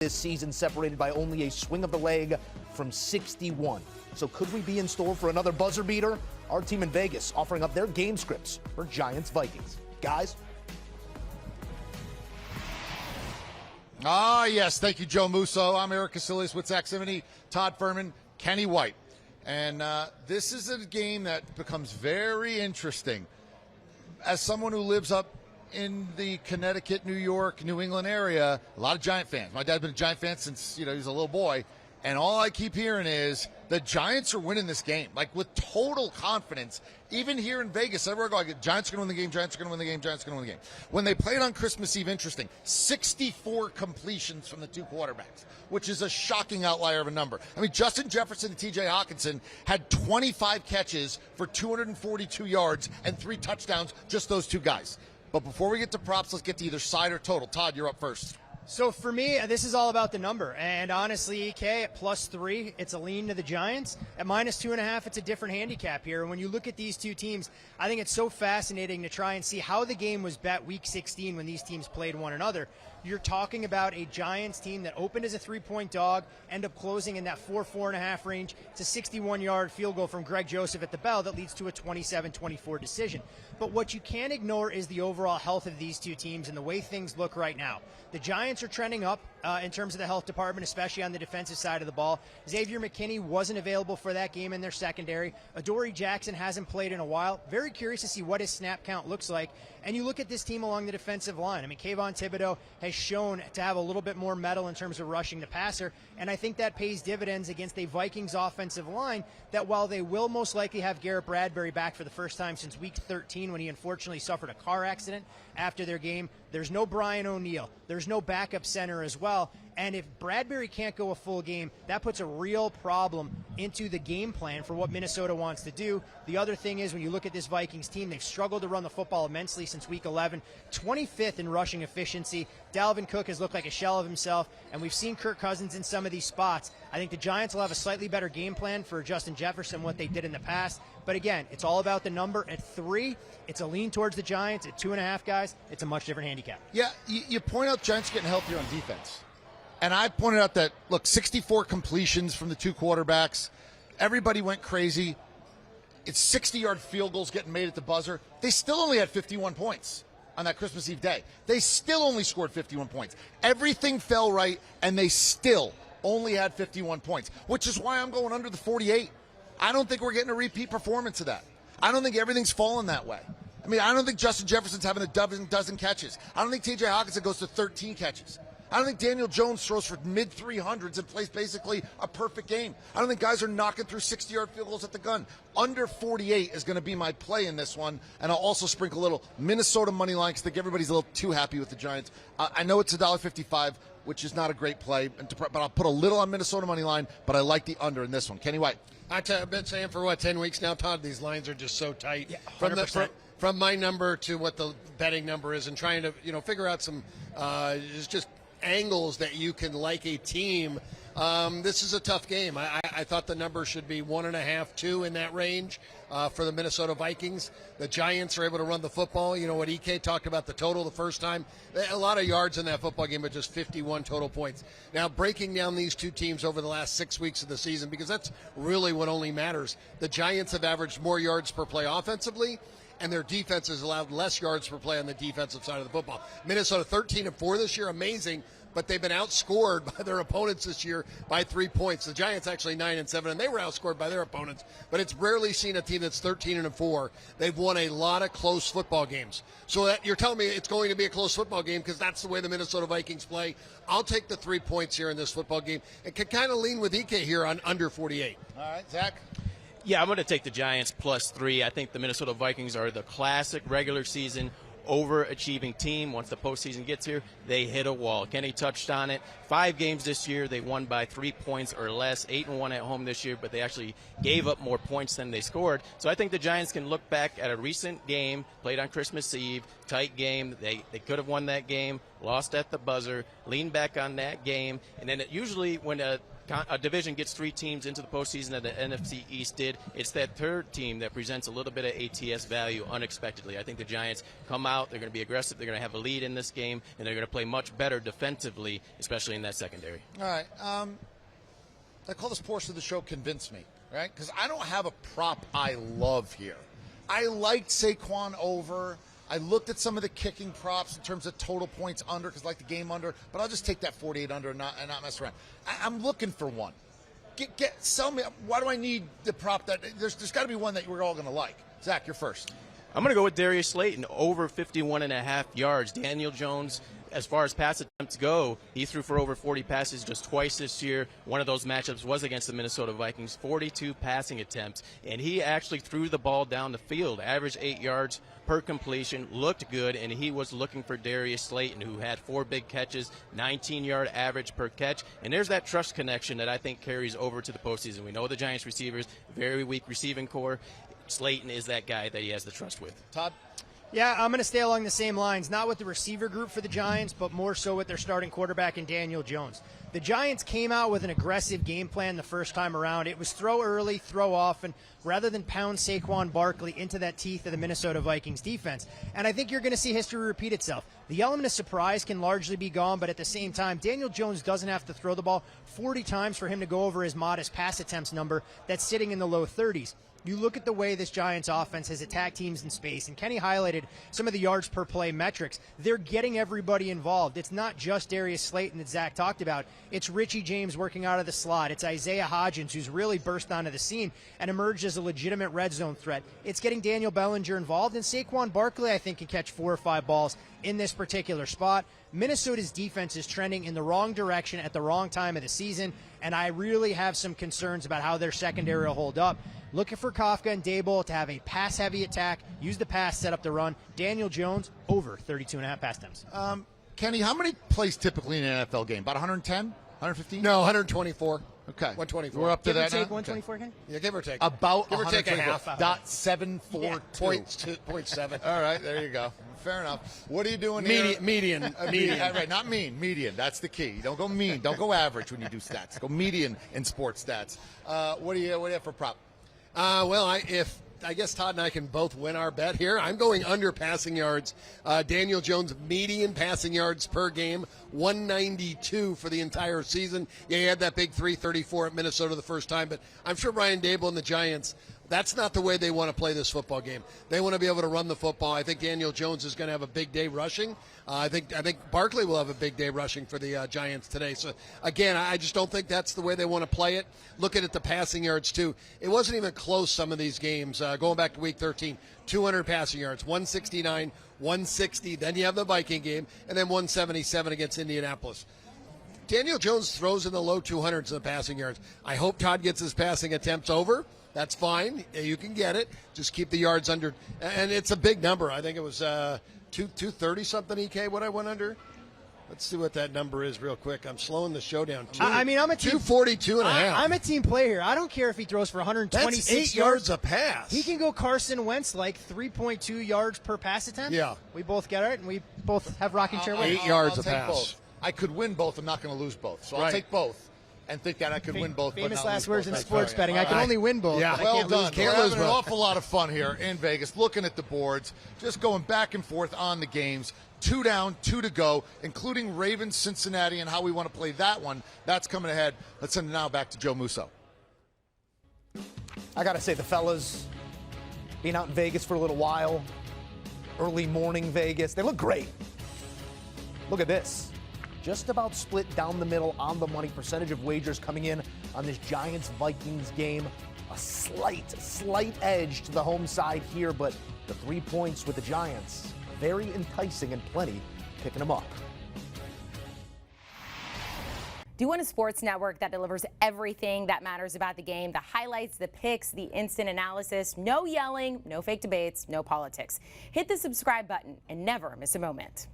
this season, separated by only a swing of the leg from 61. So could we be in store for another buzzer beater? Our team in Vegas offering up their game scripts for Giants-Vikings. Guys? Yes, thank you, Joe Musso. I'm Eric Casillas with Zach Simony, Todd Furman, Kenny White. And this is a game that becomes very interesting. As someone who lives up in the Connecticut, New York, New England area, a lot of Giant fans. My dad's been a Giant fan since, he was a little boy. And all I keep hearing is the Giants are winning this game, like with total confidence. Even here in Vegas, everywhere I go, Giants are going to win the game, Giants are going to win the game, Giants are going to win the game. When they played on Christmas Eve, interesting, 64 completions from the two quarterbacks, which is a shocking outlier of a number. I mean, Justin Jefferson and T.J. Hawkinson had 25 catches for 242 yards and 3 touchdowns, just those two guys. But before we get to props, let's get to either side or total. Todd, you're up first. So for me, this is all about the number. And honestly, EK at +3, it's a lean to the Giants. At -2.5, it's a different handicap here. And when you look at these two teams, I think it's so fascinating to try and see how the game was bet week 16 when these teams played one another. You're talking about a Giants team that opened as a 3-point dog, end up closing in that 4.5 range. It's a 61-yard field goal from Greg Joseph at the bell that leads to a 27-24 decision. But what you can't ignore is the overall health of these two teams and the way things look right now. The Giants are trending up in terms of the health department, especially on the defensive side of the ball. Xavier McKinney wasn't available for that game in their secondary. Adoree Jackson hasn't played in a while. Very curious to see what his snap count looks like. And you look at this team along the defensive line. I mean, Kayvon Thibodeau has shown to have a little bit more metal in terms of rushing the passer, and I think that pays dividends against a Vikings offensive line that, while they will most likely have Garrett Bradbury back for the first time since week 13 when he unfortunately suffered a car accident after their game, there's no Brian O'Neill. There's no backup center as well. And if Bradbury can't go a full game, that puts a real problem into the game plan for what Minnesota wants to do. The other thing is, when you look at this Vikings team, they've struggled to run the football immensely since week 11, 25th in rushing efficiency. Dalvin Cook has looked like a shell of himself, and we've seen Kirk Cousins in some of these spots. I think the Giants will have a slightly better game plan for Justin Jefferson than what they did in the past. But again, it's all about the number. At 3, it's a lean towards the Giants. At 2.5, guys, it's a much different handicap. Yeah, you point out Giants getting healthier on defense. And I pointed out that, look, 64 completions from the two quarterbacks. Everybody went crazy. It's 60-yard field goals getting made at the buzzer. They still only had 51 points on that Christmas Eve day. They still only scored 51 points. Everything fell right, and they still only had 51 points, which is why I'm going under the 48. I don't think we're getting a repeat performance of that. I don't think everything's fallen that way. I mean, I don't think Justin Jefferson's having a dozen catches. I don't think T.J. Hawkinson goes to 13 catches. I don't think Daniel Jones throws for mid-300s and plays basically a perfect game. I don't think guys are knocking through 60-yard field goals at the gun. Under 48 is going to be my play in this one, and I'll also sprinkle a little Minnesota money line because I think everybody's a little too happy with the Giants. I know it's $1.55, which is not a great play, but I'll put a little on Minnesota money line, but I like the under in this one. Kenny White. I've been saying for, 10 weeks now, Todd, these lines are just so tight. Yeah, 100%. From my number to what the betting number is, and trying to, figure out some just angles that you can like a team. This is a tough game. I thought the number should be 1.5, 2 in that range for the Minnesota Vikings. The Giants are able to run the football. You know what EK talked about the total the first time. A lot of yards in that football game, but just 51 total points. Now, breaking down these two teams over the last 6 weeks of the season, because that's really what only matters. The Giants have averaged more yards per play offensively, and their defense has allowed less yards per play on the defensive side of the football. Minnesota 13-4 this year, amazing, but they've been outscored by their opponents this year by 3 points. The Giants actually 9-7, and they were outscored by their opponents, but it's rarely seen a team that's 13-4. They've won a lot of close football games. So that you're telling me it's going to be a close football game because that's the way the Minnesota Vikings play. I'll take the 3 points here in this football game and can kind of lean with EK here on under 48. All right, Zach? Yeah, I'm going to take the Giants +3. I think the Minnesota Vikings are the classic regular season overachieving team. Once the postseason gets here, they hit a wall. Kenny touched on it. 5 games this year, they won by 3 points or less. 8-1 at home this year, but they actually gave up more points than they scored. So I think the Giants can look back at a recent game, played on Christmas Eve, tight game. They could have won that game. lost at the buzzer, leaned back on that game, and then usually when a division gets 3 teams into the postseason that the NFC East did, it's that third team that presents a little bit of ATS value unexpectedly. I think the Giants come out, they're going to be aggressive, they're going to have a lead in this game, and they're going to play much better defensively, especially in that secondary. All right. I call this portion of the show Convince Me, right? Because I don't have a prop I love here. I liked Saquon over. I looked at some of the kicking props in terms of total points under, because I like the game under, but I'll just take that 48 under and not mess around. I'm looking for one. Sell me. Why do I need the prop that there's got to be one that we're all going to like? Zach, you're first. I'm going to go with Darius Slayton, over 51.5 yards. Daniel Jones, as far as pass attempts go, he threw for over 40 passes just twice this year. One of those matchups was against the Minnesota Vikings, 42 passing attempts, and he actually threw the ball down the field, averaged 8 yards per completion, looked good, and he was looking for Darius Slayton, who had 4 big catches, 19-yard average per catch, and there's that trust connection that I think carries over to the postseason. We know the Giants receivers, very weak receiving core. Slayton is that guy that he has the trust with. Todd? Yeah, I'm going to stay along the same lines, not with the receiver group for the Giants, but more so with their starting quarterback in Daniel Jones. The Giants came out with an aggressive game plan the first time around. It was throw early, throw often, rather than pound Saquon Barkley into that teeth of the Minnesota Vikings defense. And I think you're going to see history repeat itself. The element of surprise can largely be gone, but at the same time, Daniel Jones doesn't have to throw the ball 40 times for him to go over his modest pass attempts number that's sitting in the low 30s. You look at the way this Giants offense has attacked teams in space, and Kenny highlighted some of the yards per play metrics. They're getting everybody involved. It's not just Darius Slayton that Zach talked about. It's Richie James working out of the slot. It's Isaiah Hodgins, who's really burst onto the scene and emerged as a legitimate red zone threat. It's getting Daniel Bellinger involved, and Saquon Barkley, I think, can catch 4 or 5 balls in this particular spot. Minnesota's defense is trending in the wrong direction at the wrong time of the season, and I really have some concerns about how their secondary will hold up. Looking for Kafka and Daboll to have a pass-heavy attack, use the pass, set up the run. Daniel Jones, over 32.5 pass attempts. Kenny, how many plays typically in an NFL game? About 110? 115? No, 124. Okay. 124. We're up to Give or that take now? 124, Ken? Yeah, give or take. About give or take a half. .742. 0.7. All right, there you go. Fair enough. What are you doing Median. here? Median. Right, not mean. Median. That's the key. You don't go mean. Don't go average when you do stats. Go median in sports stats. What do you have for prop? I guess Todd and I can both win our bet here. I'm going under passing yards. Daniel Jones, median passing yards per game, 192 for the entire season. Yeah, he had that big 334 at Minnesota the first time, but I'm sure Brian Daboll and the Giants, that's not the way they want to play this football game. They want to be able to run the football. I think Daniel Jones is going to have a big day rushing. I think Barkley will have a big day rushing for the Giants today. So, again, I just don't think that's the way they want to play it. Looking at the passing yards, too. It wasn't even close, some of these games. Going back to Week 13, 200 passing yards, 169, 160. Then you have the Viking game, and then 177 against Indianapolis. Daniel Jones throws in the low 200s in the passing yards. I hope Todd gets his passing attempts over. That's fine. You can get it. Just keep the yards under. And it's a big number. I think it was 230 something, EK, what I went under. Let's see what that number is real quick. I'm slowing the show down. I'm a team. 242 and a half. I'm a team player here. I don't care if he throws for 126 That's 8 yards a pass. He can go Carson Wentz like 3.2 yards per pass attempt. Yeah. We both get it, and we both have rocking chair wins. 8 yards I'll a take pass. Both. I could win both. I'm not going to lose both. So I'll Right. take both and think that I could win both. Famous but not last lose words both. in sports betting. I can only win both. Yeah. but I Well can't done. lose We're both. having an awful lot of fun here in Vegas, looking at the boards, just going back and forth on the games. 2 down, 2 to go, including Ravens, Cincinnati, and how we want to play that one. That's coming ahead. Let's send it now back to Joe Musso. I got to say, the fellas being out in Vegas for a little while, early morning Vegas, they look great. Look at this. Just about split down the middle on the money. Percentage of wagers coming in on this Giants-Vikings game. A slight edge to the home side here, but the 3 points with the Giants, very enticing and plenty picking them up. Do you want a sports network that delivers everything that matters about the game? The highlights, the picks, the instant analysis, no yelling, no fake debates, no politics. Hit the subscribe button and never miss a moment.